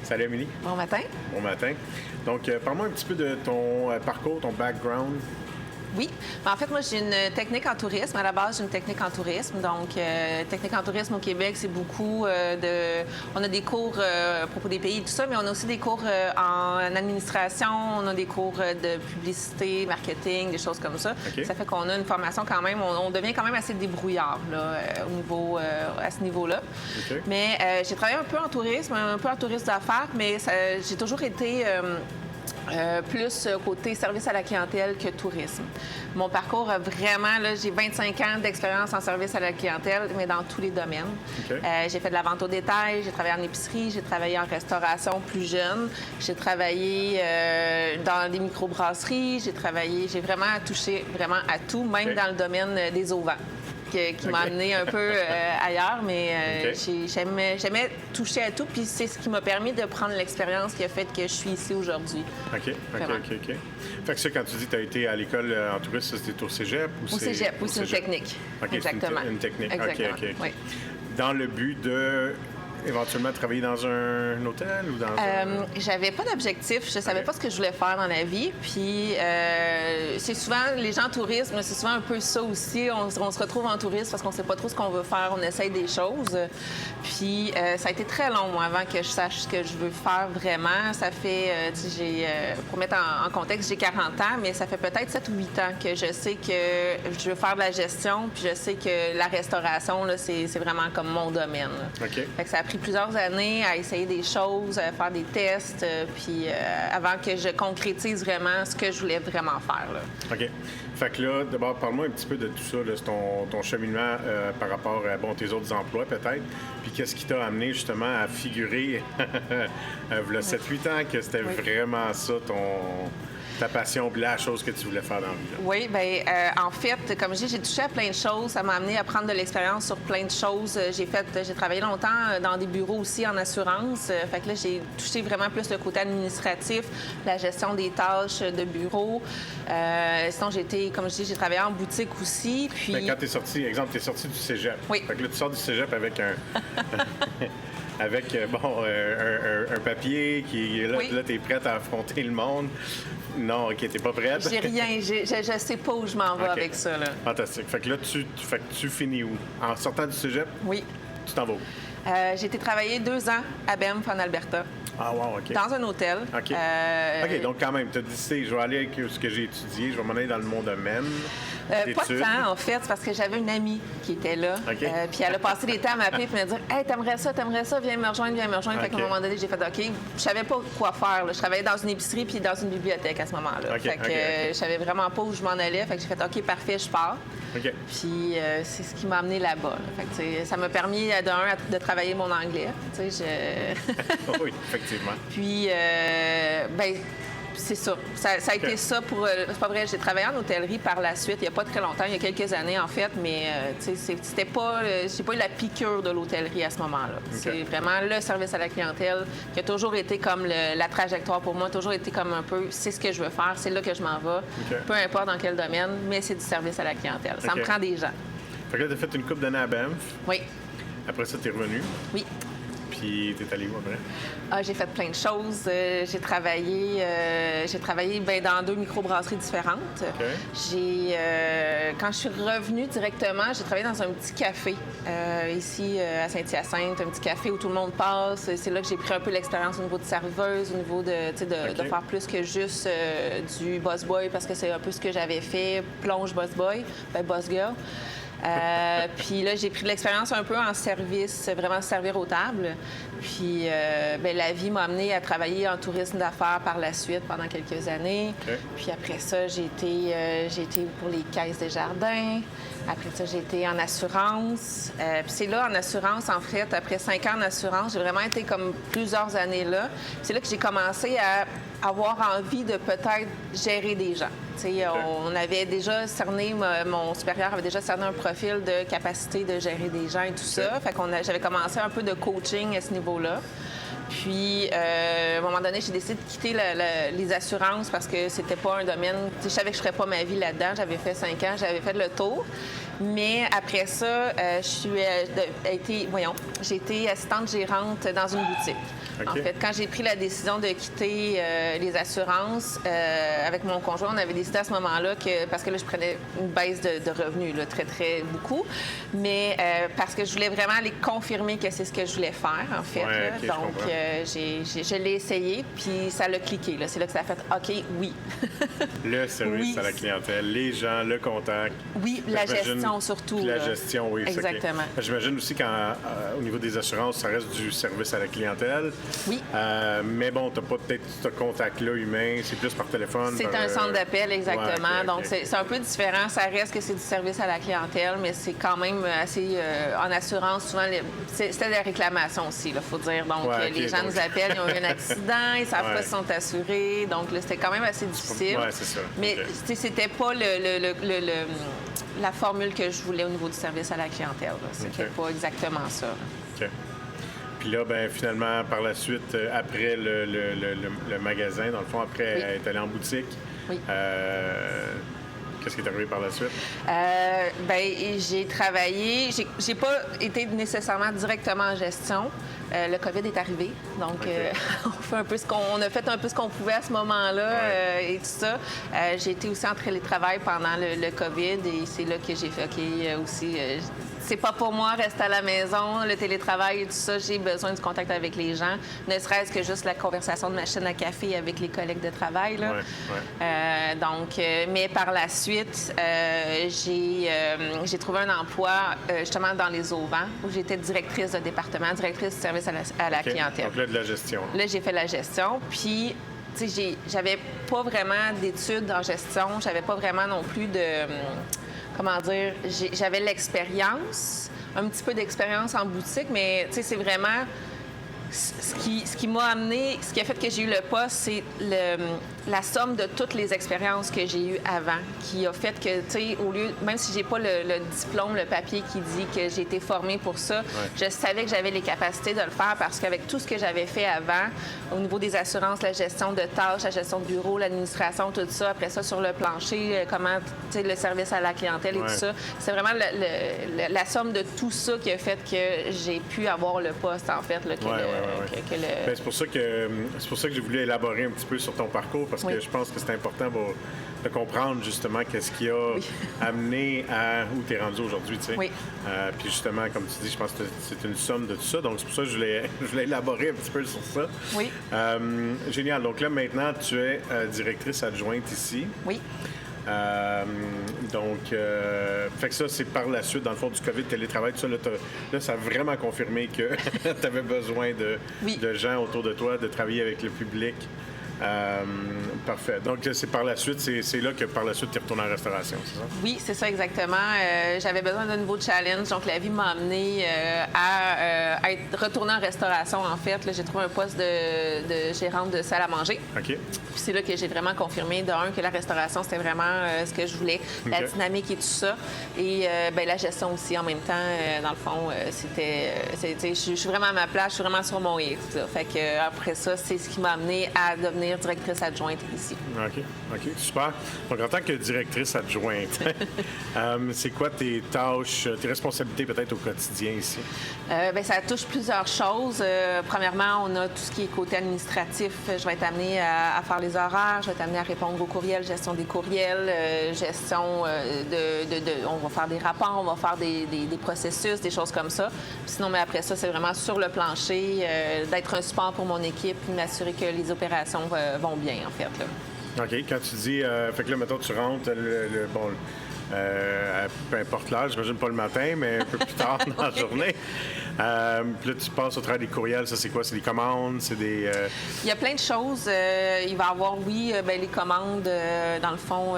Salut, Amélie. Bon matin. Bon matin. Donc, parle-moi un petit peu de ton parcours, ton background. Oui. En fait, moi, j'ai une technique en tourisme. À la base, j'ai une technique en tourisme. Donc, technique en tourisme au Québec, c'est beaucoup de... On a des cours à propos des pays et tout ça, mais on a aussi des cours en administration, on a des cours de publicité, marketing, des choses comme ça. Okay. Ça fait qu'on a une formation quand même... On devient quand même assez débrouillard là, à ce niveau-là. Okay. Mais j'ai travaillé un peu en tourisme d'affaires, mais j'ai toujours été... plus côté service à la clientèle que tourisme. Mon parcours a vraiment, là, j'ai 25 ans d'expérience en service à la clientèle, mais dans tous les domaines. Okay. J'ai fait de la vente au détail, j'ai travaillé en épicerie, j'ai travaillé en restauration plus jeune, j'ai travaillé dans des microbrasseries, j'ai vraiment touché vraiment à tout, même Okay. dans le domaine des auvents. Qui m'a amené un peu ailleurs, mais Okay. j'aimais toucher à tout, puis c'est ce qui m'a permis de prendre l'expérience qui a fait que je suis ici aujourd'hui. OK. Fait que ça, quand tu dis que tu as été à l'école en tourisme, c'était au cégep? Au cégep, oui, c'est une technique. OK, exactement. C'est une technique. Exactement. OK. Oui. Dans le but de éventuellement travailler dans un hôtel ou dans J'avais pas d'objectif. Je savais pas ce que je voulais faire dans la vie. Puis, c'est souvent, les gens en tourisme, c'est souvent un peu ça aussi. On se retrouve en tourisme parce qu'on sait pas trop ce qu'on veut faire. On essaye des choses. Puis, ça a été très long, moi, avant que je sache ce que je veux faire vraiment. Ça fait, pour mettre en contexte, j'ai 40 ans, mais ça fait peut-être 7 ou 8 ans que je sais que je veux faire de la gestion. Puis, je sais que la restauration, là, c'est vraiment comme mon domaine. OK. Fait que ça a pris plusieurs années à essayer des choses, à faire des tests, puis avant que je concrétise vraiment ce que je voulais vraiment faire. Là. OK. Fait que là, d'abord, parle-moi un petit peu de tout ça, là, ton cheminement par rapport à tes autres emplois, peut-être. Puis qu'est-ce qui t'a amené justement à figurer, il y a 7-8 ans, que c'était vraiment ça, ta passion, la chose que tu voulais faire dans la vie. Là. Oui, bien, en fait, comme je dis, j'ai touché à plein de choses. Ça m'a amené à prendre de l'expérience sur plein de choses. J'ai travaillé longtemps dans des bureaux aussi en assurance. Fait que là, j'ai touché vraiment plus le côté administratif, la gestion des tâches de bureau. Sinon, comme je dis, j'ai travaillé en boutique aussi. Puis... Mais quand tu es sorti, exemple, tu es sorti du cégep. Oui. Fait que là, tu sors du cégep avec avec un papier qui est là, Oui. là tu es prête à affronter le monde. Non, OK, t'es pas prête? J'ai rien. Je sais pas où je m'en vais avec ça. Là. Fantastique. Fait que là, tu finis où? En sortant du cégep, Oui. tu t'en vas où? J'ai été travailler 2 ans à Banff, en Alberta. Ah, wow, OK. Dans un hôtel. OK. OK, donc quand même, tu as dit, je vais aller avec ce que j'ai étudié, je vais m'en aller dans le monde domaine. Pas de temps, en fait, c'est parce que j'avais une amie qui était là. OK. Puis elle a passé des temps à m'appeler et me dire Hey, t'aimerais ça, viens me rejoindre. Fait qu'à un moment donné, j'ai fait OK. Je savais pas quoi faire. Là. Je travaillais dans une épicerie puis dans une bibliothèque à ce moment-là. OK, Fait que je savais vraiment pas où je m'en allais. Fait que j'ai fait OK, parfait, je pars. OK. Puis c'est ce qui m'a amené là-bas. Là. Fait que ça m'a permis de travailler mon anglais. Oui, effectivement. Puis, c'est ça. Ça a été ça pour... c'est pas vrai, j'ai travaillé en hôtellerie par la suite, il n'y a pas très longtemps, il y a quelques années en fait, mais c'était pas... j'ai pas eu la piqûre de l'hôtellerie à ce moment-là. Okay. C'est vraiment le service à la clientèle qui a toujours été comme la trajectoire pour moi, toujours été comme un peu, c'est ce que je veux faire, c'est là que je m'en vais, peu importe dans quel domaine, mais c'est du service à la clientèle. Ça me prend des gens. Fait que là, tu as fait une couple d'années à Banff. Oui. Après ça, tu es revenu. Oui. Puis, tu es allé où après? J'ai fait plein de choses. J'ai travaillé dans 2 microbrasseries différentes. Okay. Quand je suis revenue directement, j'ai travaillé dans un petit café ici à Saint-Hyacinthe, un petit café où tout le monde passe. C'est là que j'ai pris un peu l'expérience au niveau de serveuse, au niveau de faire plus que juste du boss boy, parce que c'est un peu ce que j'avais fait, plonge boss boy, boss girl. Puis là, j'ai pris de l'expérience un peu en service, vraiment servir aux tables. Puis la vie m'a amenée à travailler en tourisme d'affaires par la suite pendant quelques années. Okay. Puis après ça, j'ai été pour les caisses des jardins. Après ça, j'ai été en assurance. Puis c'est là, en assurance, en fait, après 5 ans en assurance, j'ai vraiment été comme plusieurs années là. Puis c'est là que j'ai commencé à avoir envie de peut-être gérer des gens. Okay. On avait déjà cerné, mon supérieur avait déjà cerné un profil de capacité de gérer des gens et tout ça. Fait j'avais commencé un peu de coaching à ce niveau-là. Puis, à un moment donné, j'ai décidé de quitter les assurances parce que c'était pas un domaine... Je savais que je ferais pas ma vie là-dedans. J'avais fait 5 ans, j'avais fait le tour. Mais après ça, j'ai été assistante gérante dans une boutique. OK. En fait, quand j'ai pris la décision de quitter les assurances, avec mon conjoint, on avait décidé à ce moment-là que, parce que là, je prenais une baisse de revenus, là, très, très beaucoup, mais parce que je voulais vraiment aller confirmer que c'est ce que je voulais faire, en fait. Ouais, là. OK, Donc, je l'ai essayé, puis ça l'a cliqué. Là. C'est là que ça a fait OK, oui. Le service Oui. à la clientèle, les gens, le contact. Oui, la J'imagine- gestion surtout. Puis la là. gestion, oui. c'est OK. Exactement. J'imagine aussi qu'au niveau des assurances, ça reste du service à la clientèle. Oui. Mais bon, tu n'as pas peut-être ce contact-là humain, c'est plus par téléphone. C'est par, un centre d'appel, exactement. Ouais, OK, Donc, OK. c'est un peu différent. Ça reste que c'est du service à la clientèle, mais c'est quand même assez... en assurance, souvent, c'était des réclamations aussi, il faut dire. Donc, Ouais, OK, les gens donc- nous appellent, ils ont eu un accident, ils savent Ouais. pas s'ils sont assurés. Donc, là, c'était quand même assez difficile. Ouais, c'est ça. Mais, OK. tu sais, c'était pas la formule que je voulais au niveau du service à la clientèle. là. C'était OK. pas exactement ça. là. OK. Puis là, ben, finalement, par la suite, après le magasin, dans le fond, après Oui. être allé en boutique, Oui. qu'est-ce qui est arrivé par la suite? J'ai travaillé. J'ai pas été nécessairement directement en gestion. Le COVID est arrivé, donc OK. on a fait un peu ce qu'on pouvait à ce moment-là Ouais. et tout ça. J'ai été aussi en télétravail pendant le COVID et c'est là que j'ai fait OK aussi. C'est pas pour moi, rester à la maison, le télétravail et tout ça. J'ai besoin du contact avec les gens, ne serait-ce que juste la conversation de machine à café avec les collègues de travail. Là. Ouais. Mais par la suite, j'ai trouvé un emploi justement dans les auvents où j'étais directrice de département, directrice du service à la OK. clientèle. Donc là, de la gestion. Là, j'ai fait la gestion. Puis, tu sais, j'avais pas vraiment d'études en gestion. J'avais pas vraiment non plus de... Comment dire? J'avais l'expérience, un petit peu d'expérience en boutique, mais tu sais, c'est vraiment... Ce qui m'a amené, ce qui a fait que j'ai eu le poste, c'est la somme de toutes les expériences que j'ai eues avant, qui a fait que, tu sais, au lieu, même si j'ai pas le diplôme, le papier qui dit que j'ai été formée pour ça, je savais que j'avais les capacités de le faire parce qu'avec tout ce que j'avais fait avant, au niveau des assurances, la gestion de tâches, la gestion de bureau, l'administration, tout ça, après ça sur le plancher, comment, tu sais, le service à la clientèle et tout ça, c'est vraiment la somme de tout ça qui a fait que j'ai pu avoir le poste, en fait, là, Ben, c'est pour ça que j'ai voulu élaborer un petit peu sur ton parcours parce que je pense que c'est important de comprendre justement qu'est-ce qui a amené à où tu es rendu aujourd'hui, tu sais. Oui. Puis justement, comme tu dis, je pense que c'est une somme de tout ça. Donc c'est pour ça que je voulais élaborer un petit peu sur ça. Oui. Génial. Donc là, maintenant, tu es directrice adjointe ici. Oui. Fait que ça, c'est par la suite, dans le fond, du COVID, télétravail, tout ça, là, ça a vraiment confirmé que tu avais besoin de gens autour de toi, de travailler avec le public. Parfait. Donc, c'est par la suite, c'est là que par la suite, tu es retourné en restauration, c'est ça? Oui, c'est ça exactement. J'avais besoin d'un nouveau challenge. Donc, la vie m'a amenée à être retournée en restauration, en fait. Là, j'ai trouvé un poste de gérante de salle à manger. OK. Puis c'est là que j'ai vraiment confirmé, que la restauration, c'était vraiment ce que je voulais, la dynamique et tout ça. Et la gestion aussi, en même temps, dans le fond, je suis vraiment à ma place, je suis vraiment sur mon hit. Fait que après ça, c'est ce qui m'a amenée à devenir directrice adjointe ici. OK, super. Donc, en tant que directrice adjointe, c'est quoi tes tâches, tes responsabilités peut-être au quotidien ici? Ça touche plusieurs choses. Premièrement, on a tout ce qui est côté administratif. Je vais être amenée à faire les horaires, je vais être amenée à répondre aux courriels, gestion des courriels, gestion on va faire des rapports, on va faire des processus, des choses comme ça. Puis sinon, mais après ça, c'est vraiment sur le plancher, d'être un support pour mon équipe, puis m'assurer que les opérations vont bien, en fait. Là. OK. Quand tu dis, fait que là, mettons, tu rentres, peu importe l'heure, j'imagine pas le matin, mais un peu plus tard dans la journée. Puis là, tu passes au travers des courriels. Ça, c'est quoi? C'est des commandes? C'est des... Il y a plein de choses. Il va y avoir, les commandes, dans le fond.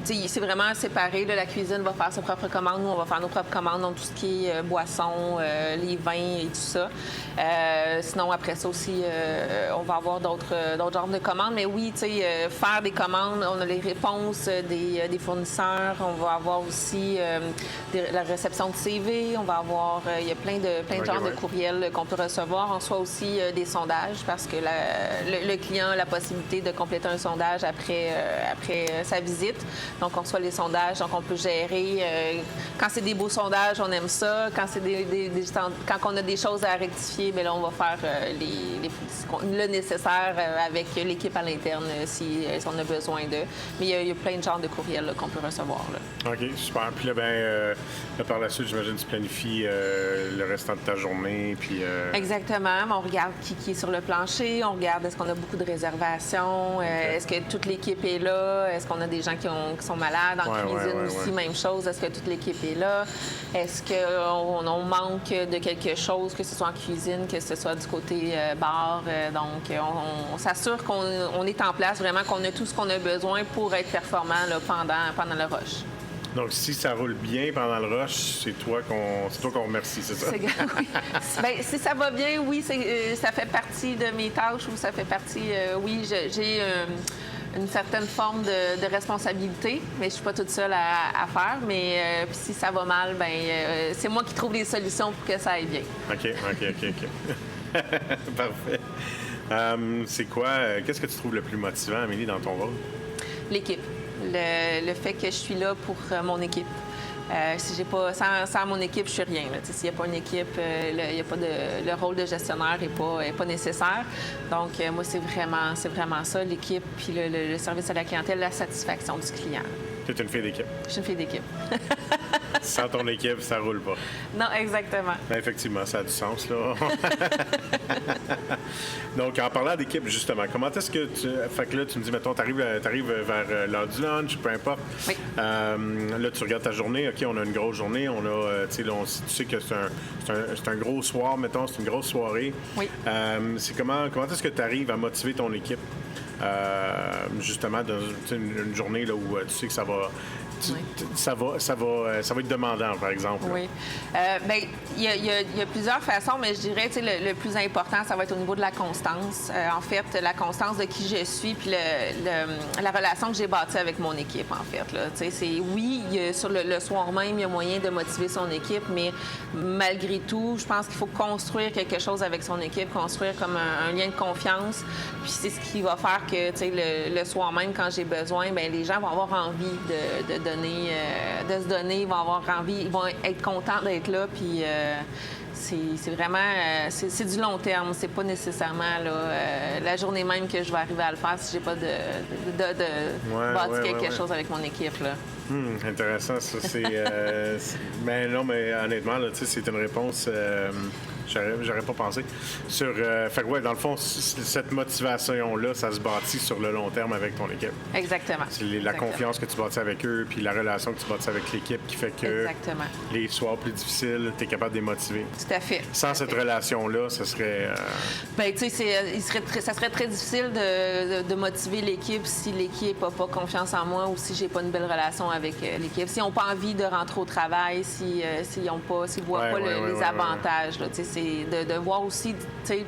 C'est vraiment séparé. Là, la cuisine va faire ses propres commandes. Nous, on va faire nos propres commandes, donc tout ce qui est boissons, les vins et tout ça. Sinon, après ça aussi, on va avoir d'autres genres de commandes. Mais oui, faire des commandes, on a les réponses des fournisseurs. On va avoir aussi la réception de CV. On va avoir... Il y a plein plein de genres de courriels qu'on peut recevoir. On reçoit aussi des sondages parce que le client a la possibilité de compléter un sondage après sa visite. Donc, on reçoit les sondages. Donc, on peut gérer. Quand c'est des beaux sondages, on aime ça. Quand c'est quand on a des choses à rectifier, bien là, on va faire le nécessaire avec l'équipe à l'interne si on a besoin d'eux. Mais il y a plein de genres de courriels là, qu'on peut recevoir. Là. OK, super. Puis là, par la suite, j'imagine que tu planifies le restant de ta journée. Puis, Exactement. On regarde qui est sur le plancher. On regarde est-ce qu'on a beaucoup de réservations. OK. Est-ce que toute l'équipe est là? Est-ce qu'on a des gens qui sont malades en cuisine aussi? Même chose. Est-ce que toute l'équipe est là? Est-ce qu'on manque de quelque chose, que ce soit en cuisine, que ce soit du côté bar? Donc, on s'assure qu'on est en place, vraiment qu'on a tout ce qu'on a besoin pour être performant là, pendant le rush. Donc, si ça roule bien pendant le rush, c'est toi qu'on remercie, c'est ça? Oui. Bien, si ça va bien, oui, ça fait partie de mes tâches ou ça fait partie, oui, j'ai une certaine forme de responsabilité, mais je suis pas toute seule à faire. Mais si ça va mal, bien, c'est moi qui trouve les solutions pour que ça aille bien. OK. Parfait. C'est quoi, qu'est-ce que tu trouves le plus motivant, Amélie, dans ton rôle? L'équipe. Le fait que je suis là pour mon équipe. Si j'ai pas sans mon équipe, je suis rien. S'il n'y a pas une équipe, le rôle de gestionnaire n'est pas nécessaire. Donc, moi, c'est vraiment ça, l'équipe, puis le service à la clientèle, la satisfaction du client. Tu es une fille d'équipe. Je suis une fille d'équipe. Sans ton équipe, ça roule pas. Non, exactement. Bien, effectivement, ça a du sens, là. Donc, en parlant d'équipe, justement, comment est-ce que tu... Fait que là, tu me dis, mettons, tu arrives vers l'heure du lunch, peu importe. Oui. Là, tu regardes ta journée. OK, on a une grosse journée. On a, tu sais que c'est un gros soir, mettons, c'est une grosse soirée. Oui. C'est comment est-ce que tu arrives à motiver ton équipe? Justement, dans une journée là, où tu sais que ça va... Ça va être demandant, par exemple. Là. Oui. Bien, il y a plusieurs façons, mais je dirais, tu sais, le plus important, ça va être au niveau de la constance. En fait, la constance de qui je suis, puis la relation que j'ai bâtie avec mon équipe, en fait. Là. Tu sais, sur le soir même, il y a moyen de motiver son équipe, mais malgré tout, je pense qu'il faut construire quelque chose avec son équipe, construire comme un lien de confiance. Puis c'est ce qui va faire que, tu sais, le soir même, quand j'ai besoin, bien, les gens vont avoir envie de se donner, ils vont avoir envie, ils vont être contents d'être là, puis c'est vraiment, c'est du long terme, c'est pas nécessairement là, la journée même que je vais arriver à le faire si j'ai pas bâti quelque chose avec mon équipe, là. Intéressant, ça, mais non, mais honnêtement, là, c'est une réponse... J'aurais pas pensé. Fait que, ouais, dans le fond, cette motivation-là, ça se bâtit sur le long terme avec ton équipe. Exactement. C'est la confiance que tu bâtis avec eux, puis la relation que tu bâtis avec l'équipe qui fait que les soirs plus difficiles, tu es capable de les motiver. Tout à fait. Sans cette relation-là, ce serait... Bien, tu sais, ça serait très difficile de motiver l'équipe si l'équipe n'a pas confiance en moi ou si j'ai pas une belle relation avec l'équipe. S'ils n'ont pas envie de rentrer au travail, s'ils ne voient pas les avantages, là, tu sais, de voir aussi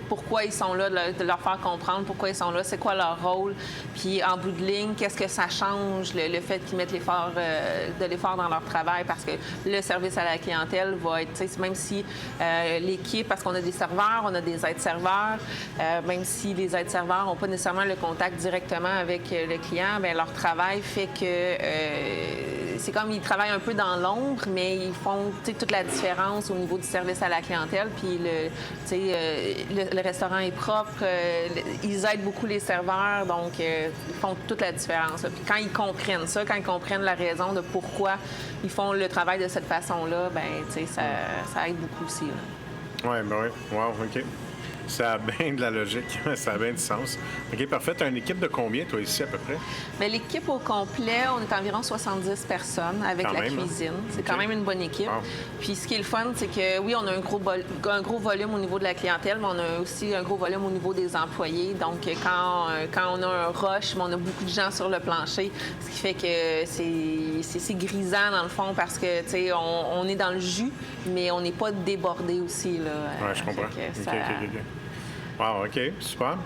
pourquoi ils sont là, de leur faire comprendre pourquoi ils sont là, c'est quoi leur rôle. Puis en bout de ligne, qu'est-ce que ça change, le fait qu'ils mettent de l'effort dans leur travail, parce que le service à la clientèle va être, même si l'équipe, parce qu'on a des serveurs, on a des aides-serveurs, même si les aides-serveurs n'ont pas nécessairement le contact directement avec le client, bien, leur travail fait que c'est comme ils travaillent un peu dans l'ombre, mais ils font toute la différence au niveau du service à la clientèle. Puis le restaurant est propre, ils aident beaucoup les serveurs, donc ils font toute la différence. Là. Puis quand ils comprennent ça, quand ils comprennent la raison de pourquoi ils font le travail de cette façon-là, bien, ça aide beaucoup aussi. Oui, ben oui. Wow, OK. Ça a bien de la logique, ça a bien du sens. OK, parfait. Tu as une équipe de combien, toi, ici, à peu près? Bien, l'équipe au complet, on est environ 70 personnes avec quand la même, cuisine. Hein? C'est OK. Quand même une bonne équipe. Wow. Puis ce qui est le fun, c'est que, oui, on a un gros volume au niveau de la clientèle, mais on a aussi un gros volume au niveau des employés. Donc, quand on a un rush, on a beaucoup de gens sur le plancher, ce qui fait que c'est grisant, dans le fond, parce que, tu sais, on est dans le jus, mais on n'est pas débordé aussi, là. Oui, je comprends. OK. Wow, OK, super.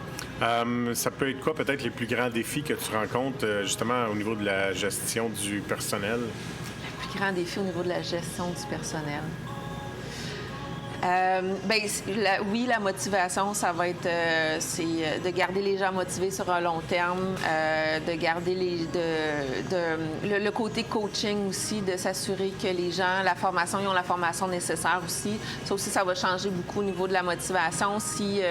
Ça peut être quoi, peut-être, les plus grands défis que tu rencontres, justement, au niveau de la gestion du personnel? Le plus grand défi au niveau de la gestion du personnel. Oui, la motivation, ça va être c'est de garder les gens motivés sur un long terme, de garder le côté coaching aussi, de s'assurer que les gens, ils ont la formation nécessaire aussi. Ça aussi, ça va changer beaucoup au niveau de la motivation. Si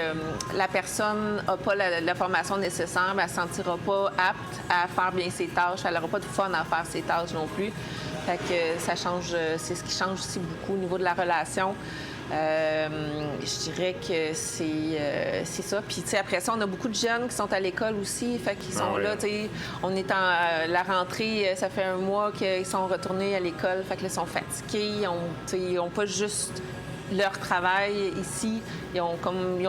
la personne n'a pas la formation nécessaire, elle ne se sentira pas apte à faire bien ses tâches, elle n'aura pas de fun à faire ses tâches non plus. Fait que ça change, c'est ce qui change aussi beaucoup au niveau de la relation. Je dirais que c'est ça. Puis, tu sais, après ça, on a beaucoup de jeunes qui sont à l'école aussi. Fait qu'ils sont là, tu sais, on est en la rentrée, ça fait un mois qu'ils sont retournés à l'école. Fait que là, ils sont fatigués. Ils n'ont pas juste leur travail ici. Ils ont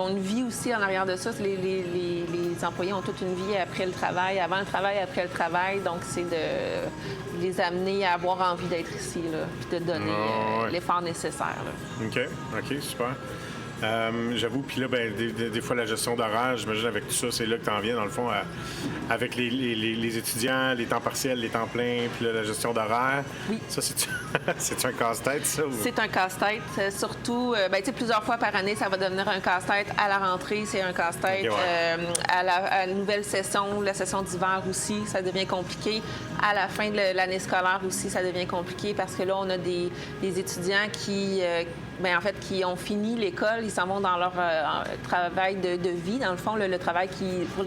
une vie aussi en arrière de ça. Les employés ont toute une vie après le travail, avant le travail, après le travail. Donc, c'est de les amener à avoir envie d'être ici, là, puis de donner l'effort nécessaire. Là. OK, super. J'avoue, puis là, des fois, la gestion d'horaire, j'imagine avec tout ça, c'est là que tu en viens, dans le fond, avec les étudiants, les temps partiels, les temps pleins, puis là, la gestion d'horaire. Oui. Ça, c'est un casse-tête, ça? Ou... C'est un casse-tête. Surtout, tu sais, plusieurs fois par année, ça va devenir un casse-tête. À la rentrée, c'est un casse-tête. Okay, à la nouvelle session, la session d'hiver aussi, ça devient compliqué. À la fin de l'année scolaire aussi, ça devient compliqué parce que là, on a des étudiants qui ont fini l'école, ils s'en vont dans leur travail de vie, dans le fond, le travail pour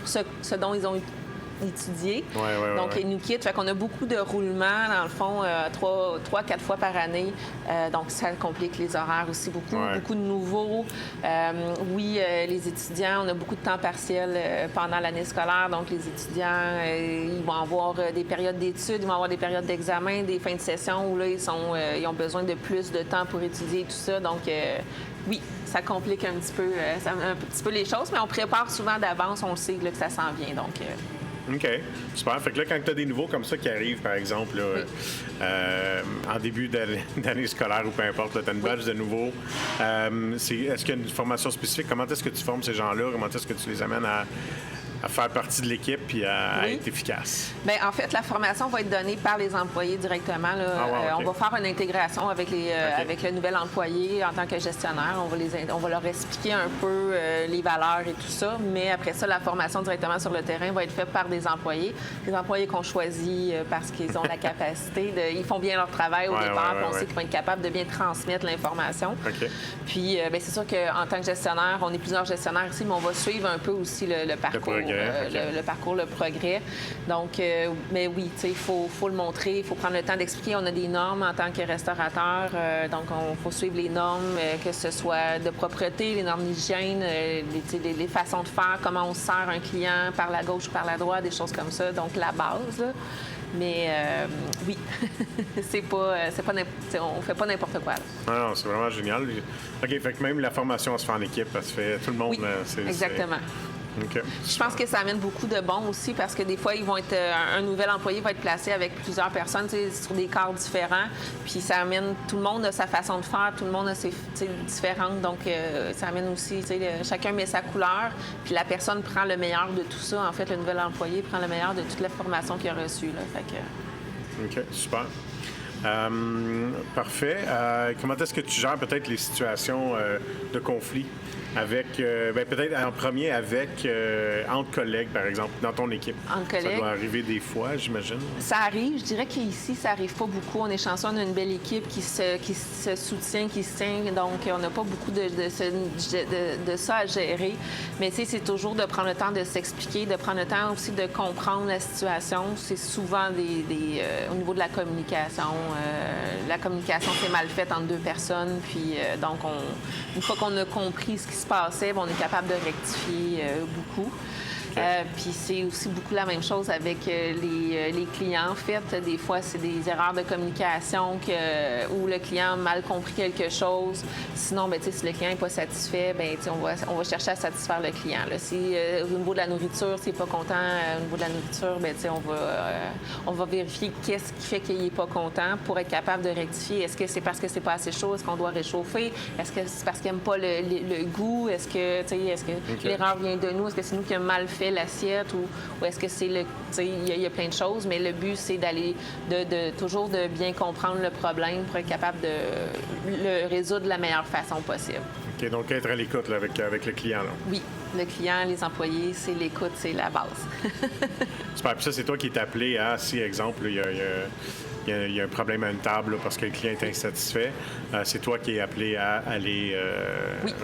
ce dont ils ont étudié. Donc, ils nous quittent. Fait qu'on a beaucoup de roulements, dans le fond, 3-4 fois par année. Donc, ça complique les horaires aussi beaucoup. Beaucoup de nouveaux. Les étudiants, on a beaucoup de temps partiel pendant l'année scolaire. Donc, les étudiants, ils vont avoir des périodes d'études, ils vont avoir des périodes d'examen, des fins de session où là, ils ont besoin de plus de temps pour étudier et tout ça. Donc, oui, ça complique un petit peu les choses, mais on prépare souvent d'avance, on sait là, que ça s'en vient. Donc, OK. Super. Fait que là, quand tu as des nouveaux comme ça qui arrivent, par exemple, là, en début d'année scolaire ou peu importe, tu as une batch de nouveaux, est-ce qu'il y a une formation spécifique? Comment est-ce que tu formes ces gens-là? Comment est-ce que tu les amènes à faire partie de l'équipe puis à être efficace? Bien, en fait, la formation va être donnée par les employés directement. Là. On va faire une intégration avec le nouvel employé en tant que gestionnaire. On va leur expliquer un peu les valeurs et tout ça. Mais après ça, la formation directement sur le terrain va être faite par des employés. Des employés qu'on choisit parce qu'ils ont la capacité ils font bien leur travail au départ. Puis on sait qu'ils vont être capables de bien transmettre l'information. Puis, c'est sûr qu'en tant que gestionnaire, on est plusieurs gestionnaires ici, mais on va suivre un peu aussi le parcours. Le parcours, le progrès. Donc, mais oui, tu sais, il faut le montrer, il faut prendre le temps d'expliquer. On a des normes en tant que restaurateur, donc il faut suivre les normes, que ce soit de propreté, les normes d'hygiène, les façons de faire, comment on sert un client par la gauche ou par la droite, des choses comme ça. Donc, la base, là. Mais oui, on fait pas n'importe quoi. Non, c'est vraiment génial. OK, fait que même la formation se fait en équipe, ça se fait tout le monde. Oui, exactement. Okay. Je pense que ça amène beaucoup de bons aussi parce que des fois, un nouvel employé va être placé avec plusieurs personnes sur des corps différents. Puis ça amène tout le monde a sa façon de faire, tout le monde a ses différentes. Donc, ça amène aussi, chacun met sa couleur. Puis la personne prend le meilleur de tout ça. En fait, le nouvel employé prend le meilleur de toute la formation qu'il a reçue. Là. Fait que... OK, super. Parfait. Comment est-ce que tu gères peut-être les situations de conflit avec, peut-être en premier entre collègues, par exemple, dans ton équipe? Entre collègues. Ça doit arriver des fois, j'imagine. Ça arrive. Je dirais qu'ici, ça arrive pas beaucoup. On est chanceux, on a une belle équipe qui se soutient, qui se tient. Donc, on n'a pas beaucoup de ça à gérer. Mais tu sais, c'est toujours de prendre le temps de s'expliquer, de prendre le temps aussi de comprendre la situation. C'est souvent au niveau de la communication. La communication, c'est mal faite entre deux personnes. Puis, donc, une fois qu'on a compris ce qui se passait, on est capable de rectifier beaucoup. Puis c'est aussi beaucoup la même chose avec les clients. En fait, des fois, c'est des erreurs de communication où le client a mal compris quelque chose. Sinon, si le client n'est pas satisfait, on va chercher à satisfaire le client. Là. Si au niveau de la nourriture, s'il n'est pas content au niveau de la nourriture, on va vérifier qu'est-ce qui fait qu'il n'est pas content pour être capable de rectifier. Est-ce que c'est parce que c'est pas assez chaud? Est-ce qu'on doit réchauffer? Est-ce que c'est parce qu'il n'aime pas le goût? Est-ce que l'erreur vient de nous? Est-ce que c'est nous qui avons mal fait? fait l'assiette ou est-ce que c'est le... Tu sais, il y a plein de choses, mais le but, c'est d'aller, toujours de bien comprendre le problème pour être capable de le résoudre de la meilleure façon possible. OK, donc être à l'écoute là, avec le client. Là. Oui, le client, les employés, c'est l'écoute, c'est la base. Super. Puis ça, c'est toi qui es appelé à, si, exemple, il y a un problème à une table là, parce que le client est insatisfait. C'est toi qui es appelé à aller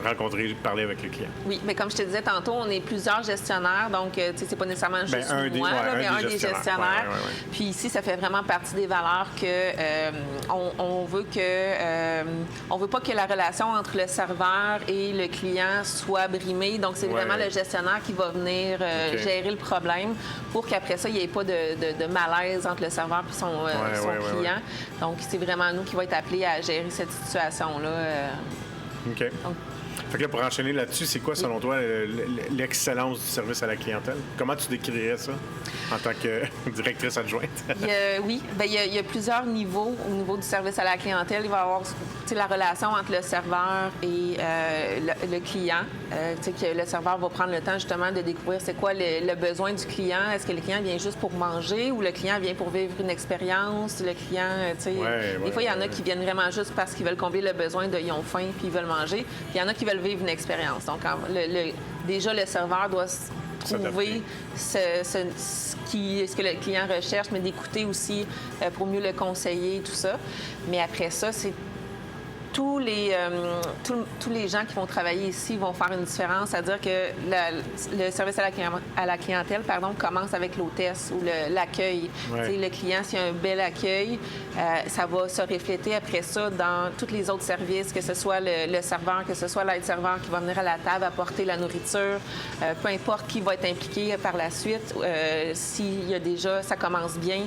rencontrer, parler avec le client. Oui, mais comme je te disais tantôt, on est plusieurs gestionnaires, donc c'est pas nécessairement juste moi, mais un des gestionnaires. Puis ici, ça fait vraiment partie des valeurs que on veut on veut pas que la relation entre le serveur et le client soit brimée. Donc c'est vraiment le gestionnaire qui va venir gérer le problème pour qu'après ça, il n'y ait pas de malaise entre le serveur et son client. Donc, c'est vraiment nous qui va être appelés à gérer cette situation-là. OK. Donc, fait que là, pour enchaîner là-dessus, c'est quoi, selon toi, l'excellence du service à la clientèle? Comment tu décrirais ça en tant que directrice adjointe? Il y a plusieurs niveaux au niveau du service à la clientèle. Il va y avoir la relation entre le serveur et le client. Que le serveur va prendre le temps, justement, de découvrir c'est quoi le besoin du client. Est-ce que le client vient juste pour manger ou le client vient pour vivre une expérience? Le client, des fois, il y en a qui viennent vraiment juste parce qu'ils veulent combler le besoin de ils ont faim puis ils veulent manger. Puis il y en a qui veulent vivre une expérience. Donc, déjà, le serveur doit trouver ce que le client recherche, mais d'écouter aussi pour mieux le conseiller, tout ça. Mais après ça, c'est tous les gens qui vont travailler ici vont faire une différence. C'est-à-dire que le service à la clientèle commence avec l'hôtesse ou l'accueil. Le client, s'il y a un bel accueil, ça va se refléter après ça dans tous les autres services, que ce soit le serveur, que ce soit l'aide-serveur qui va venir à la table apporter la nourriture, peu importe qui va être impliqué par la suite. S'il y a déjà, ça commence bien,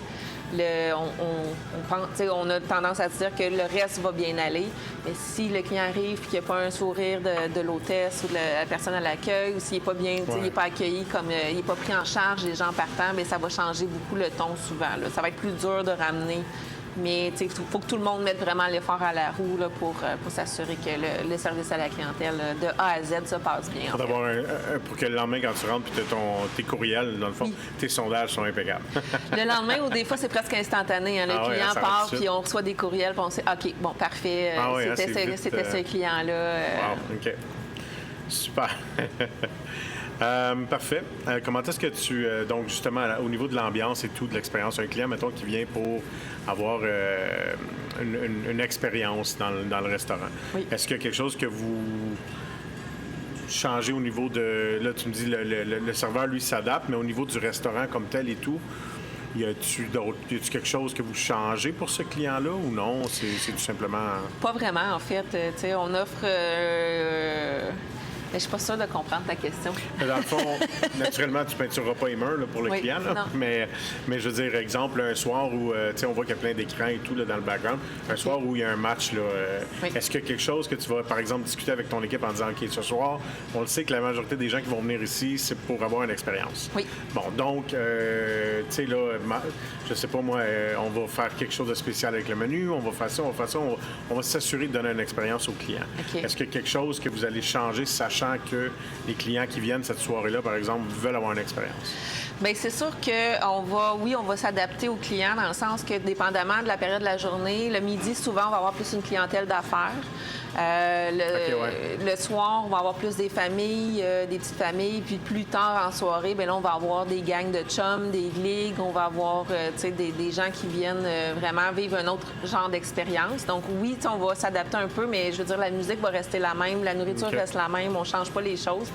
on a tendance à dire que le reste va bien aller. Mais si le client arrive et qu'il n'y a pas un sourire de l'hôtesse ou de la personne à l'accueil, ou s'il n'est pas bien, il n'est pas accueilli, comme il n'est pas pris en charge les gens partant, bien, ça va changer beaucoup le ton souvent. Là. Ça va être plus dur de ramener. Mais il faut que tout le monde mette vraiment l'effort à la roue là, pour s'assurer que le service à la clientèle de A à Z se passe bien. Pour que le lendemain, quand tu rentres, puis tu as tes courriels, dans le fond, tes sondages sont impeccables. Le lendemain, ou des fois, c'est presque instantané. Hein. Le client part, puis on reçoit des courriels, puis on sait, OK, bon, parfait, c'était ce client-là. Wow, OK. Super. Parfait. Comment est-ce que tu... donc, justement, au niveau de l'ambiance et tout, de l'expérience, un client, mettons, qui vient pour avoir une expérience dans le restaurant. Oui. Est-ce qu'il y a quelque chose que vous changez au niveau de... Là, tu me dis, le serveur, lui, s'adapte, mais au niveau du restaurant comme tel et tout, y a-tu quelque chose que vous changez pour ce client-là ou non? C'est tout simplement... Pas vraiment, en fait. On offre... Mais je suis pas sûre de comprendre ta question. Dans le fond, naturellement, tu ne peintureras pas les murs là, pour le client. Là. Mais je veux dire, exemple, un soir où on voit qu'il y a plein d'écrans et tout là, dans le background, un soir où il y a un match, là, est-ce qu'il y a quelque chose que tu vas, par exemple, discuter avec ton équipe en disant, OK, ce soir, on le sait que la majorité des gens qui vont venir ici, c'est pour avoir une expérience. Oui. Bon, donc, tu sais, là, je sais pas moi, on va faire quelque chose de spécial avec le menu, on va faire ça, on va s'assurer de donner une expérience au client. Okay. Est-ce qu'il y a quelque chose que vous allez changer, sachant que les clients qui viennent cette soirée-là, par exemple, veulent avoir une expérience? Bien, c'est sûr qu'on va s'adapter aux clients dans le sens que, dépendamment de la période de la journée, le midi, souvent, on va avoir plus une clientèle d'affaires. Le soir, on va avoir plus des familles, des petites familles. Puis plus tard en soirée, bien là, on va avoir des gangs de chums, des ligues. On va avoir des gens qui viennent vraiment vivre un autre genre d'expérience. Donc oui, on va s'adapter un peu, mais je veux dire, la musique va rester la même, la nourriture reste la même, on ne change pas les choses.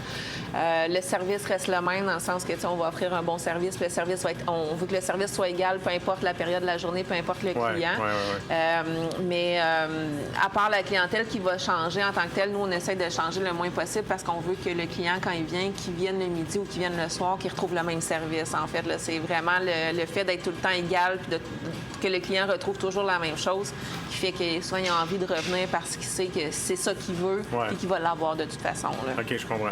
Le service reste le même dans le sens que on va offrir un bon service. Le service va être, on veut que le service soit égal, peu importe la période de la journée, peu importe le client. Mais à part la clientèle qui va changer en tant que telle, nous, on essaie de changer le moins possible parce qu'on veut que le client, quand il vient, qu'il vienne le midi ou qu'il vienne le soir, qu'il retrouve le même service. En fait, là, c'est vraiment le fait d'être tout le temps égal puis que le client retrouve toujours la même chose qui fait que souvent, il a envie de revenir parce qu'il sait que c'est ça qu'il veut et qu'il va l'avoir de toute façon. Là. OK, je comprends.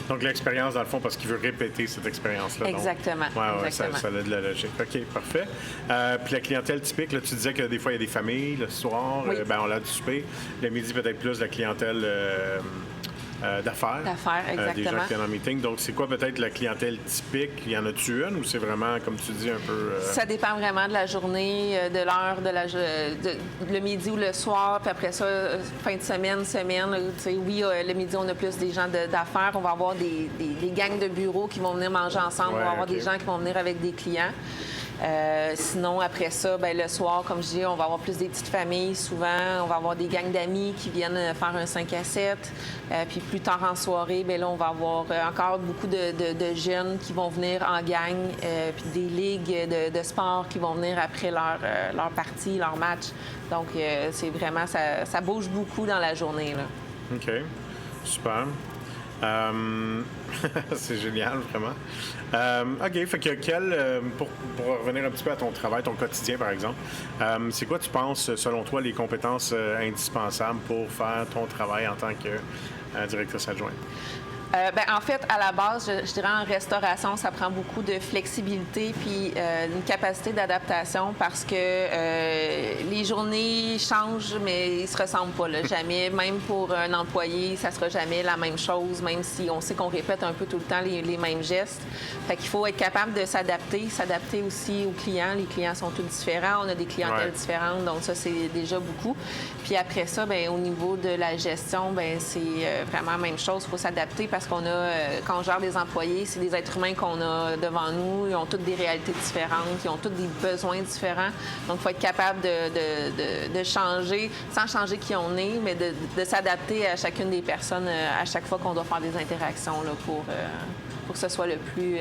Donc, l'expérience, dans le fond, parce qu'il veut répéter cette expérience-là. Exactement. Oui, ça a de la logique. OK, parfait. Puis la clientèle typique, là, tu disais que des fois, il y a des familles le soir. On l'a du souper. Le midi, peut-être plus de la clientèle d'affaires. D'affaires, Des gens exactement. qui viennent en meeting. Donc, c'est quoi peut-être la clientèle typique? Y en a-tu une ou c'est vraiment, comme tu dis, un peu... Ça dépend vraiment de la journée, de l'heure, le midi ou le soir. Puis après ça, fin de semaine. Oui, le midi, on a plus des gens d'affaires. On va avoir des gangs de bureaux qui vont venir manger ensemble. Ouais, on va avoir OK. des gens qui vont venir avec des clients. Sinon, après ça, le soir, comme je dis, on va avoir plus des petites familles souvent. On va avoir des gangs d'amis qui viennent faire un 5 à 7. Puis plus tard en soirée, là, on va avoir encore beaucoup de jeunes qui vont venir en gang. Puis des ligues de sport qui vont venir après leur partie, leur match. Donc, c'est vraiment, ça bouge beaucoup dans la journée, là. OK. Super. C'est génial, vraiment. OK, fait que pour revenir un petit peu à ton travail, ton quotidien, par exemple, c'est quoi, tu penses, selon toi, les compétences indispensables pour faire ton travail en tant que directrice adjointe? En fait, à la base, je dirais en restauration, ça prend beaucoup de flexibilité puis une capacité d'adaptation parce que les journées changent, mais ils se ressemblent pas, là, jamais. Même pour un employé, ça sera jamais la même chose, même si on sait qu'on répète un peu tout le temps les mêmes gestes. Fait qu'il faut être capable de s'adapter aussi aux clients. Les clients sont tous différents, on a des clientèles différentes, donc ça, c'est déjà beaucoup. Puis après ça, au niveau de la gestion, c'est vraiment la même chose. Il faut s'adapter parce qu'on a, quand on gère des employés, c'est des êtres humains qu'on a devant nous. Ils ont toutes des réalités différentes, ils ont tous des besoins différents. Donc, il faut être capable de changer, sans changer qui on est, mais de s'adapter à chacune des personnes à chaque fois qu'on doit faire des interactions là, pour que ce soit le plus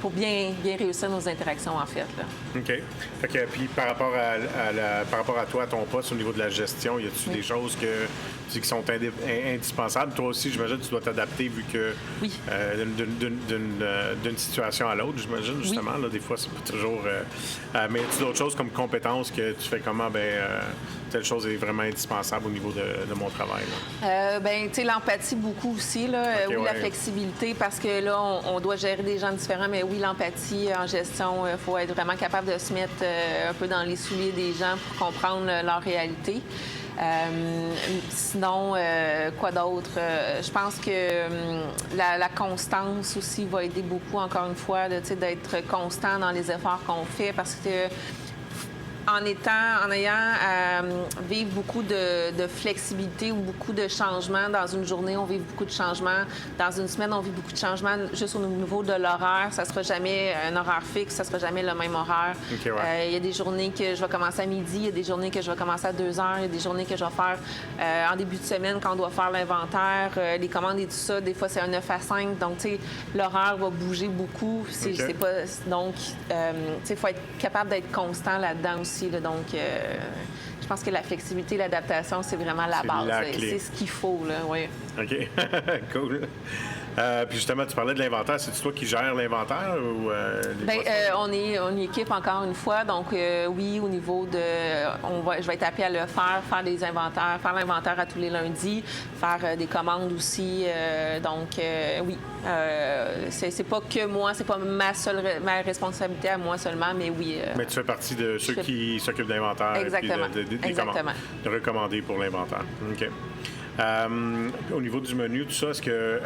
pour bien réussir nos interactions, en fait, là. OK. Fait que, puis par rapport à toi, à ton poste au niveau de la gestion, y a-t-il des choses qui sont indispensables? Toi aussi, j'imagine que tu dois t'adapter vu que d'une situation à l'autre, j'imagine, justement. Là, des fois, c'est pas toujours... mais y a-t-il d'autres choses comme compétences que tu fais comment? Telle chose est vraiment indispensable au niveau de mon travail, là? Tu sais, l'empathie beaucoup aussi, là. Okay, la flexibilité, parce que là, on doit gérer des gens différents, mais oui, l'empathie en gestion, il faut être vraiment capable de se mettre un peu dans les souliers des gens pour comprendre leur réalité. Sinon, quoi d'autre? Je pense que la constance aussi va aider beaucoup, encore une fois, d'être constant dans les efforts qu'on fait parce que en ayant à vivre beaucoup de flexibilité ou beaucoup de changements dans une journée, on vit beaucoup de changements. Dans une semaine, on vit beaucoup de changements juste au niveau de l'horaire. Ça ne sera jamais un horaire fixe, ça ne sera jamais le même horaire. Okay, ouais. Il y a des journées que je vais commencer à midi, il y a des journées que je vais commencer à 2 heures, il y a des journées que je vais faire en début de semaine quand on doit faire l'inventaire, les commandes et tout ça. Des fois, c'est un 9 à 5. Donc, tu sais, l'horaire va bouger beaucoup. Donc, il faut être capable d'être constant là-dedans aussi. Donc, je pense que la flexibilité et l'adaptation, c'est vraiment la base. C'est ce qu'il faut, là, oui. OK. Cool. Puis justement, tu parlais de l'inventaire. C'est toi qui gères l'inventaire ou on est une équipe, encore une fois. Donc, oui, au niveau de... je vais être appelée à le faire des inventaires, faire l'inventaire à tous les lundis, faire des commandes aussi. Donc, oui. C'est pas que moi, c'est pas ma responsabilité à moi seulement, mais oui. Mais tu fais partie de ceux qui s'occupent de l'inventaire. Exactement. Et puis des commandes, de recommander pour l'inventaire. OK. Au niveau du menu, tout ça, est-ce que,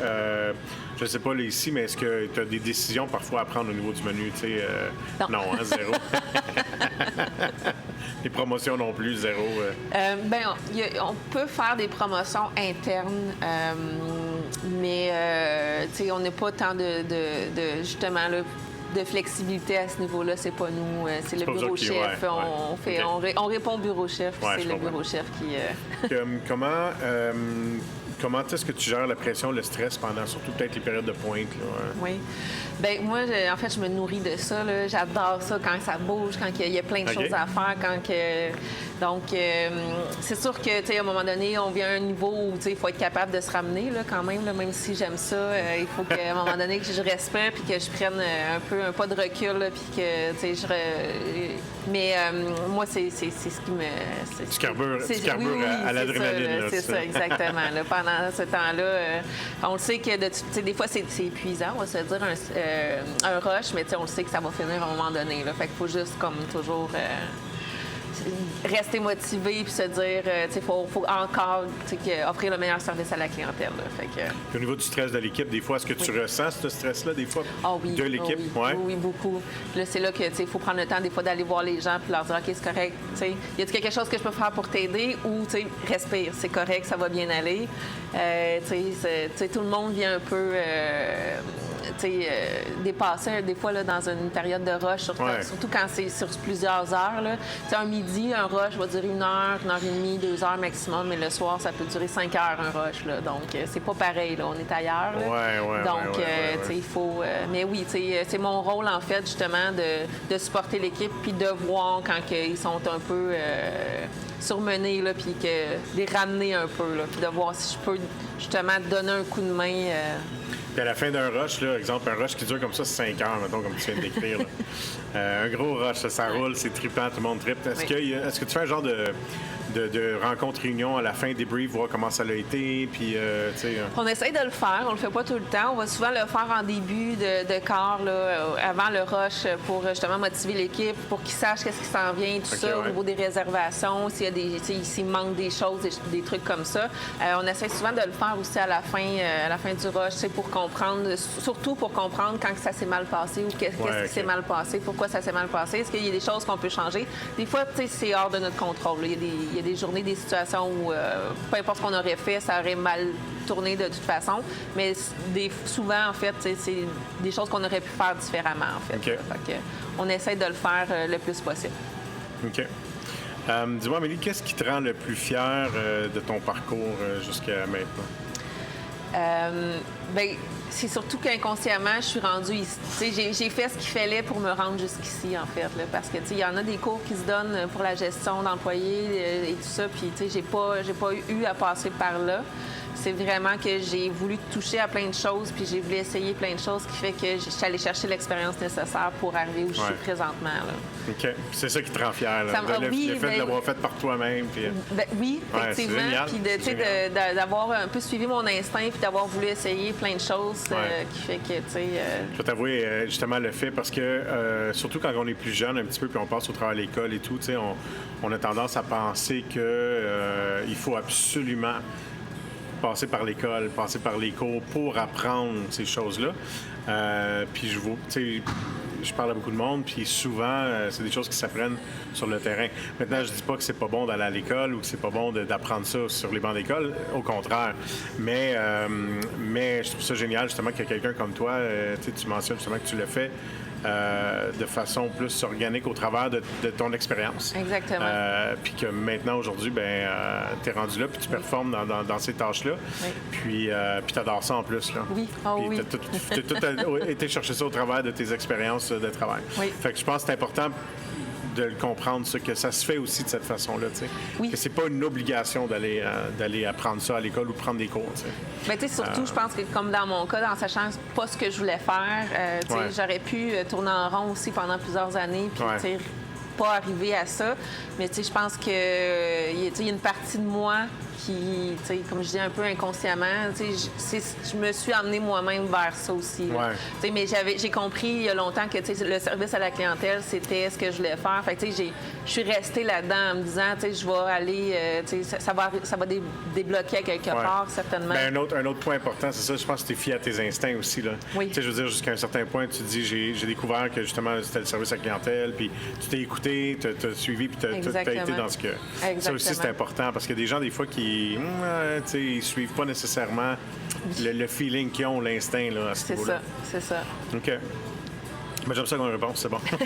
je ne sais pas là, ici, mais est-ce que tu as des décisions parfois à prendre au niveau du menu? Non, hein, zéro. Les promotions non plus, zéro. On peut faire des promotions internes, mais on n'a pas tant de justement là, de flexibilité à ce niveau-là, c'est pas nous, c'est le bureau-chef. On répond au bureau-chef, c'est le bureau-chef qui... Comment est-ce que tu gères la pression, le stress pendant surtout peut-être les périodes de pointe? Là? Oui. Moi, en fait, je me nourris de ça. Là. J'adore ça quand ça bouge, quand il y a plein de choses à faire. Donc, c'est sûr que, tu sais, à un moment donné, on vient à un niveau où, tu sais, il faut être capable de se ramener, là, quand même. Là, même si j'aime ça, il faut qu'à un moment donné, que je respire puis que je prenne un pas de recul, là, puis que, tu sais, Mais moi, c'est ce qui me... Tu carbures à l'adrénaline. C'est ça, exactement. Là, pendant ce temps-là, on le sait que des fois, c'est épuisant, on va se dire un rush, mais on le sait que ça va finir à un moment donné. Là, fait qu'il faut juste, comme toujours... rester motivé puis se dire, il faut encore offrir le meilleur service à la clientèle. Là. Fait que... Puis au niveau du stress de l'équipe, des fois, est-ce que tu ressens ce stress-là, des fois, de l'équipe? Oui, oui, beaucoup. Puis là, c'est là que il faut prendre le temps, des fois, d'aller voir les gens puis leur dire, OK, c'est correct. Y a-t-il quelque chose que je peux faire pour t'aider? Ou, respire, c'est correct, ça va bien aller. Tout le monde vient un peu... dépasser des fois là, dans une période de rush, surtout quand c'est sur plusieurs heures. Là. Un midi, un rush va durer 1 heure, 1 heure et demie, 2 heures maximum, mais le soir, ça peut durer 5 heures un rush. Là. Donc, c'est pas pareil, là. On est ailleurs. Là. Donc, il faut... mais oui, c'est mon rôle, en fait, justement, de supporter l'équipe puis de voir quand ils sont un peu surmenés, là, puis les ramener un peu, là, puis de voir si je peux, justement, donner un coup de main... Puis à la fin d'un rush, là, exemple, un rush qui dure comme ça 5 heures, mettons, comme tu viens de décrire. Un gros rush, ça roule, c'est trippant, tout le monde trippe. Est-ce que tu fais un genre de rencontre-réunion à la fin, débrief, voir comment ça a été, puis, On essaye de le faire, on le fait pas tout le temps. On va souvent le faire en début de quart, là, avant le rush, pour justement motiver l'équipe, pour qu'ils sachent qu'est-ce qui s'en vient, tout ça, au niveau des réservations, s'il manque des choses, des trucs comme ça. On essaie souvent de le faire aussi à la fin du rush, pour comprendre, surtout pour comprendre quand ça s'est mal passé ou qu'est-ce qui s'est mal passé, pourquoi ça s'est mal passé, est-ce qu'il y a des choses qu'on peut changer. Des fois, c'est hors de notre contrôle. Il y a des journées, des situations où, peu importe ce qu'on aurait fait, ça aurait mal tourné de toute façon. Mais souvent, en fait, c'est des choses qu'on aurait pu faire différemment, en fait. Okay. Fait que, on essaie de le faire le plus possible. OK. Dis-moi, Amélie, qu'est-ce qui te rend le plus fier de ton parcours jusqu'à maintenant? C'est surtout qu'inconsciemment, je suis rendue ici. J'ai fait ce qu'il fallait pour me rendre jusqu'ici, en fait. Là, parce que il y en a des cours qui se donnent pour la gestion d'employés et tout ça. Puis j'ai pas eu à passer par là. C'est vraiment que j'ai voulu toucher à plein de choses, puis j'ai voulu essayer plein de choses, qui fait que je suis allée chercher l'expérience nécessaire pour arriver où je suis présentement. Là. OK. C'est ça qui te rend fière, là. Le fait de l'avoir fait par toi-même. Puis... oui, effectivement. Puis d'avoir un peu suivi mon instinct, puis d'avoir voulu essayer plein de choses, qui fait que, Je vais t'avouer, justement, le fait, parce que, surtout quand on est plus jeune un petit peu, puis on passe au travail à l'école et tout, on a tendance à penser qu'il faut absolument passer par l'école, passer par les cours pour apprendre ces choses-là. Puis je parle à beaucoup de monde, puis souvent, c'est des choses qui s'apprennent sur le terrain. Maintenant, je dis pas que c'est pas bon d'aller à l'école ou que c'est pas bon d'apprendre ça sur les bancs d'école, au contraire. Mais je trouve ça génial, justement, qu'il y a quelqu'un comme toi, tu mentionnes justement que tu le fais de façon plus organique au travers de ton expérience. Exactement. Puis que maintenant, aujourd'hui, tu es rendu là, puis tu performes dans ces tâches-là. Oui. Puis tu adores ça en plus. Là. Oui, puis tu as tout été chercher ça au travers de tes expériences de travail. Oui. Fait que je pense que c'est important de le comprendre, ça, que ça se fait aussi de cette façon-là. Oui. Que c'est pas une obligation d'aller apprendre ça à l'école ou prendre des cours. Mais surtout, je pense que comme dans mon cas, en sachant pas ce que je voulais faire, j'aurais pu tourner en rond aussi pendant plusieurs années, puis pas arriver à ça. Mais je pense qu'il y a une partie de moi qui, comme je dis un peu inconsciemment, je me suis amenée moi-même vers ça aussi. Ouais. Mais j'ai compris il y a longtemps que le service à la clientèle, c'était ce que je voulais faire. Fait que je suis restée là-dedans en me disant, je vais aller, ça va débloquer à quelque part, certainement. Bien, un autre point important, c'est ça, je pense que tu es fier à tes instincts aussi. Là. Oui. Je veux dire, jusqu'à un certain point, tu te dis, j'ai découvert que justement, c'était le service à la clientèle, puis tu t'es écouté, tu as suivi, puis tu as été dans ce que... Exactement. Ça aussi, c'est important, parce qu'il y a des gens, des fois, qui ils suivent pas nécessairement le feeling qu'ils ont, l'instinct là, à ce niveau-là. C'est ça. OK. Mais j'aime ça comme réponse, c'est bon. Puis,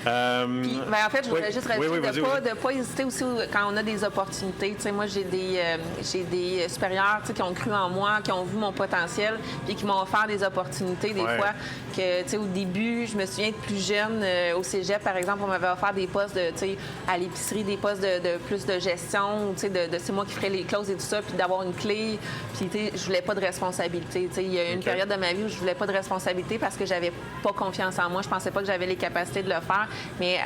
en fait, je voudrais juste rajouter de ne pas hésiter aussi quand on a des opportunités. T'sais, moi, j'ai des supérieurs qui ont cru en moi, qui ont vu mon potentiel, puis qui m'ont offert des opportunités des fois. Que, au début, je me souviens de plus jeune, au cégep, par exemple, on m'avait offert des postes à l'épicerie, des postes de plus de gestion, c'est moi qui ferais les clauses et tout ça, puis d'avoir une clé. Puis je voulais pas de responsabilité. Il y a eu une période de ma vie où je voulais pas de responsabilité parce que j'avais pas confiance en moi. Je pensais pas que j'avais les capacités de le faire. Mais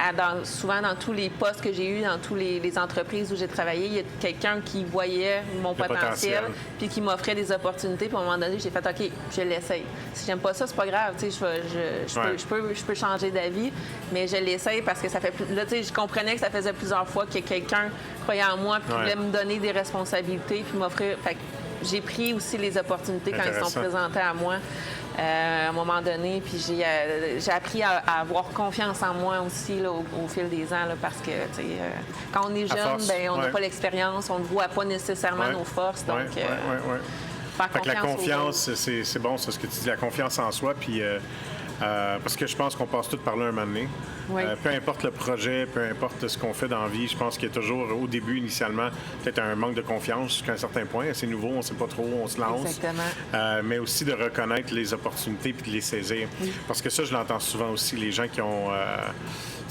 souvent, dans tous les postes que j'ai eus, dans tous les entreprises où j'ai travaillé, il y a quelqu'un qui voyait mon potentiel puis qui m'offrait des opportunités. Puis à un moment donné, j'ai fait OK, je l'essaye. Si j'aime pas ça, c'est pas grave. Je peux changer d'avis, mais je l'essaye parce que ça fait plus... Là, je comprenais que ça faisait plusieurs fois que quelqu'un croyait en moi puis voulait me donner des responsabilités puis m'offrir... Fait que j'ai pris aussi les opportunités quand ils sont présentés à moi à un moment donné. Puis j'ai appris à avoir confiance en moi aussi là, au fil des ans là, parce que quand on est jeune, ben, on n'a pas l'expérience, on ne voit pas nécessairement nos forces. Donc, fait que la confiance, c'est bon, c'est ce que tu dis, la confiance en soi. Puis parce que je pense qu'on passe tous par là un moment donné. Oui. Peu importe le projet, peu importe ce qu'on fait dans la vie, je pense qu'il y a toujours, au début, initialement, peut-être un manque de confiance jusqu'à un certain point. C'est nouveau, on ne sait pas trop, on se lance. Exactement. Mais aussi de reconnaître les opportunités puis de les saisir. Oui. Parce que ça, je l'entends souvent aussi, les gens qui ont...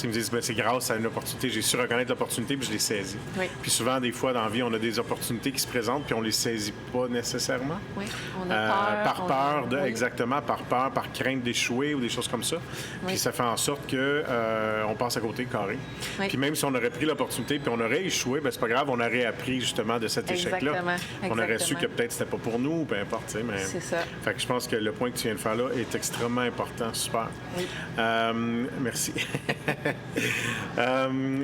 ils me disent, c'est grâce à une opportunité. J'ai su reconnaître l'opportunité puis je l'ai saisie. Oui. Puis souvent, des fois, dans la vie, on a des opportunités qui se présentent puis on les saisit pas nécessairement. Oui, on a peur. Par peur, exactement, par peur, par crainte d'échouer ou des choses comme ça. Oui. Puis ça fait en sorte que on passe à côté carré. Oui. Puis même si on aurait pris l'opportunité puis on aurait échoué, bien, c'est pas grave, on aurait appris justement de cet échec-là. On aurait su que peut-être c'était pas pour nous, peu importe. Mais... C'est ça. Fait que je pense que le point que tu viens de faire là est extrêmement important. Super. Oui. Merci.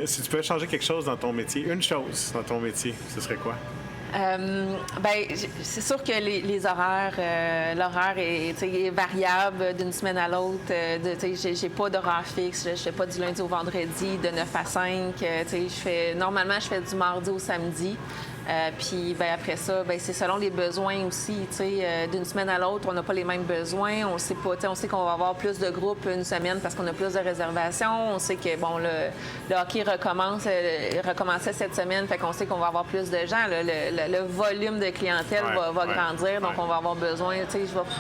Si tu pouvais changer quelque chose dans ton métier, une chose dans ton métier, ce serait quoi? Bien, c'est sûr que les horaires, l'horaire est variable d'une semaine à l'autre. J'ai pas d'horaire fixe. Je fais pas du lundi au vendredi de 9 à 5. Normalement, je fais du mardi au samedi. Puis ben, après ça, ben, c'est selon les besoins aussi. D'une semaine à l'autre, on n'a pas les mêmes besoins. On sait pas, on sait qu'on va avoir plus de groupes une semaine parce qu'on a plus de réservations. On sait que bon, le hockey recommençait cette semaine, fait qu'on sait qu'on va avoir plus de gens. Le volume de clientèle va grandir, donc on va avoir besoin.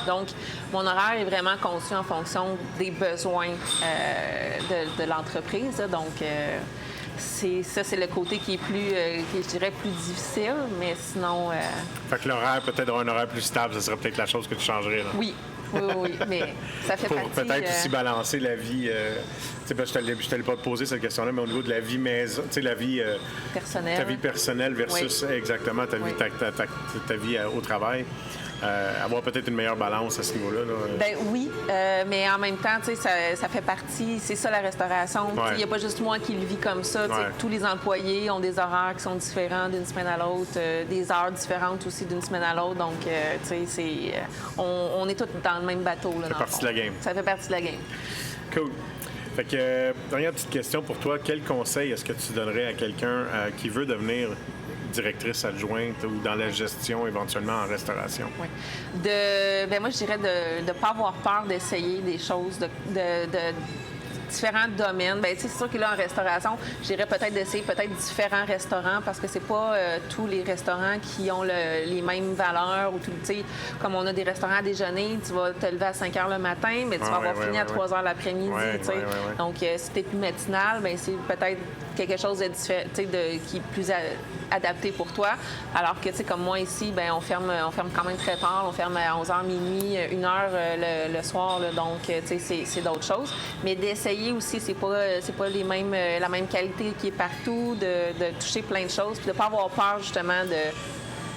Donc, mon horaire est vraiment conçu en fonction des besoins de l'entreprise. Donc, c'est le côté qui est plus, je dirais, plus difficile, mais sinon... Fait que l'horaire, peut-être avoir un horaire plus stable, ce serait peut-être la chose que tu changerais, là. Oui, mais ça fait partie... Pour peut-être aussi balancer la vie... je ne t'allais pas te poser cette question-là, mais au niveau de la vie maison, la vie... personnelle. Ta vie personnelle versus, exactement, ta vie, ta vie au travail. Avoir peut-être une meilleure balance à ce niveau-là. Ben oui, mais en même temps, ça fait partie, c'est ça la restauration. Il n'y a pas juste moi qui le vis comme ça. Tous les employés ont des horaires qui sont différents d'une semaine à l'autre, des heures différentes aussi d'une semaine à l'autre. Donc, on est tous dans le même bateau. Là, ça fait partie de la game. Ça fait partie de la game. Cool. Fait que, dernière petite question pour toi. Quel conseil est-ce que tu donnerais à quelqu'un qui veut devenir directrice adjointe ou dans la gestion, éventuellement en restauration? Oui. Moi, je dirais de ne pas avoir peur d'essayer des choses, de différents domaines. Bien, c'est sûr que là, en restauration, je dirais peut-être d'essayer différents restaurants parce que c'est pas tous les restaurants qui ont les mêmes valeurs. Ou comme on a des restaurants à déjeuner, tu vas te lever à 5 h le matin, mais tu vas avoir fini à 3 h l'après-midi. Donc, si tu es plus matinal, bien, c'est peut-être quelque chose de différent, qui est plus adapté pour toi. Alors que, comme moi ici, bien, on ferme quand même très tard. On ferme à 11 h, minuit, 1 h le soir. Là, donc, c'est d'autres choses. Mais d'essayer aussi, c'est pas la même qualité qui est partout, de toucher plein de choses, puis de ne pas avoir peur, justement,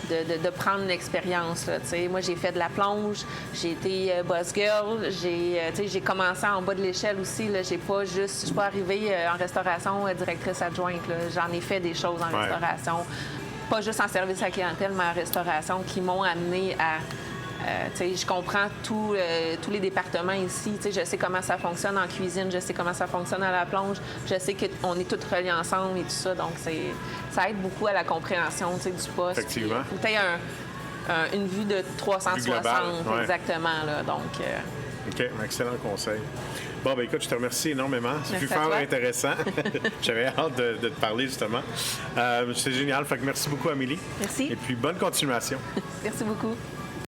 de prendre l'expérience. Moi, j'ai fait de la plonge, j'ai été boss girl, j'ai commencé en bas de l'échelle aussi. Je ne suis pas arrivée en restauration directrice adjointe. J'en ai fait des choses en restauration, pas juste en service à la clientèle, mais en restauration, qui m'ont amenée à... je comprends tous les départements ici. Je sais comment ça fonctionne en cuisine, je sais comment ça fonctionne à la plonge, je sais qu'on est tous reliés ensemble et tout ça. Donc, ça aide beaucoup à la compréhension du poste. Effectivement. Il faut peut-être une vue de 360, exactement. Là, donc, OK, excellent conseil. Bon, ben écoute, je te remercie énormément. C'est fort intéressant. J'avais hâte de te parler, justement. C'est génial. Fait que merci beaucoup, Amélie. Merci. Et puis, bonne continuation. Merci beaucoup.